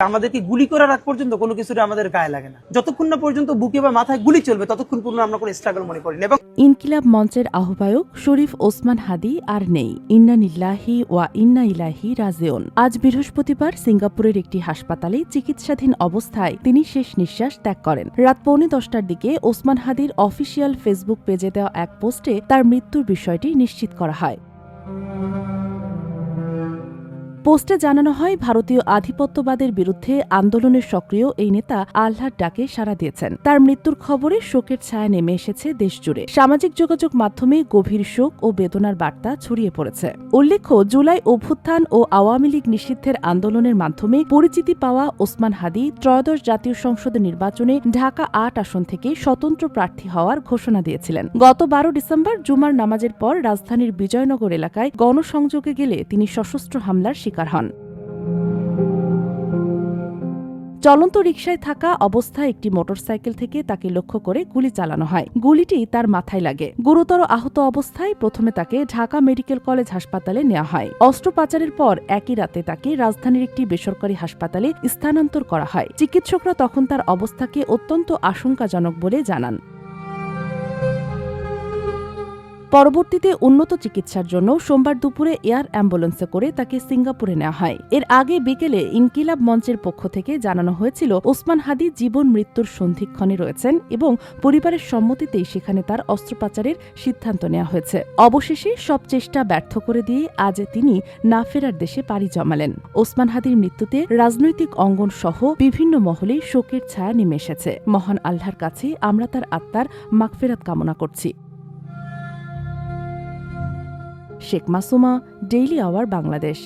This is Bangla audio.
আমাদেরকে গুলি করার আগ পর্যন্ত কোনো কিছুটা আমাদের গায়ে লাগে না। যতক্ষণ না পর্যন্ত বুকে বা মাথায় গুলি চলবে ততক্ষণ পর্যন্ত আমরা কোনো স্ট্রাগল মনে করি না। এবং ইনকিলাব মঞ্চের আহ্বায়ক শরীফ ওসমান হাদি আর নেই। ইন্না লিল্লাহি ওয়া ইন্না ইলাইহি রাজিউন। আজ বৃহস্পতিবার সিঙ্গাপুরের একটি হাসপাতালে চিকিৎসাধীন অবস্থায় তিনি শেষ নিঃশ্বাস ত্যাগ করেন। রাত 10:45টার দিকে ওসমান হাদির অফিসিয়াল ফেসবুক পেজে দেওয়া এক পোস্টে তার মৃত্যুর বিষয়টি নিশ্চিত করা হয়। পোস্টে জানানো হয়, ভারতীয় আধিপত্যবাদের বিরুদ্ধে আন্দোলনের সক্রিয় এই নেতা আল্লাহর ডাকে সাড়া দিয়েছেন। তার মৃত্যুর খবরে শোকের ছায়া নেমে এসেছে দেশজুড়ে। সামাজিক যোগাযোগ মাধ্যমে গভীর শোক ও বেদনার বার্তা ছড়িয়ে পড়েছে। উল্লেখ্য, জুলাই অভ্যুত্থান ও আওয়ামী লীগ নিষিদ্ধের আন্দোলনের মাধ্যমে পরিচিতি পাওয়া ওসমান হাদি ত্রয়োদশ জাতীয় সংসদের নির্বাচনে ঢাকা ৮ আসন থেকে স্বতন্ত্র প্রার্থী হওয়ার ঘোষণা দিয়েছিলেন। গত 12 ডিসেম্বর জুমার নামাজের পর রাজধানীর বিজয়নগর এলাকায় গণসংযোগে গেলে তিনি সশস্ত্র হামলার শিকার হন। চলন্ত রিকশায় থাকা অবস্থায় একটি মোটরসাইকেল থেকে তাকে লক্ষ্য করে গুলি চালানো হয়। গুলিটি তার মাথায় লাগে। গুরুতর আহত অবস্থায় প্রথমে তাকে ঢাকা মেডিকেল কলেজ হাসপাতালে নেওয়া হয়। অস্ত্রোপচারের পর একই রাতে তাকে রাজধানীর একটি বেসরকারি হাসপাতালে স্থানান্তর করা হয়। চিকিৎসকরা তখন তার অবস্থাকে অত্যন্ত আশঙ্কাজনক বলে জানান। পরবর্তীতে উন্নত চিকিৎসার জন্য সোমবার দুপুরে এয়ার অ্যাম্বুলেন্সে করে তাকে সিঙ্গাপুরে নেওয়া হয়। এর আগে বিকেলে ইনকিলাব মঞ্চের পক্ষ থেকে জানানো হয়েছিল, ওসমান হাদি জীবন মৃত্যুর সন্ধিক্ষণে রয়েছেন এবং পরিবারের সম্মতিতেই সেখানে তার অস্ত্রোপচারের সিদ্ধান্ত নেওয়া হয়েছে। অবশেষে সব চেষ্টা ব্যর্থ করে দিয়ে আজ তিনি না ফেরার দেশে পাড়ি জমালেন। ওসমান হাদির মৃত্যুতে রাজনৈতিক অঙ্গন সহ বিভিন্ন মহলে শোকের ছায়া নেমে এসেছে। মহান আল্লাহর কাছে আমরা তার আত্মার মাগফিরাত কামনা করছি। Sheikh Masuma, daily our Bangladesh.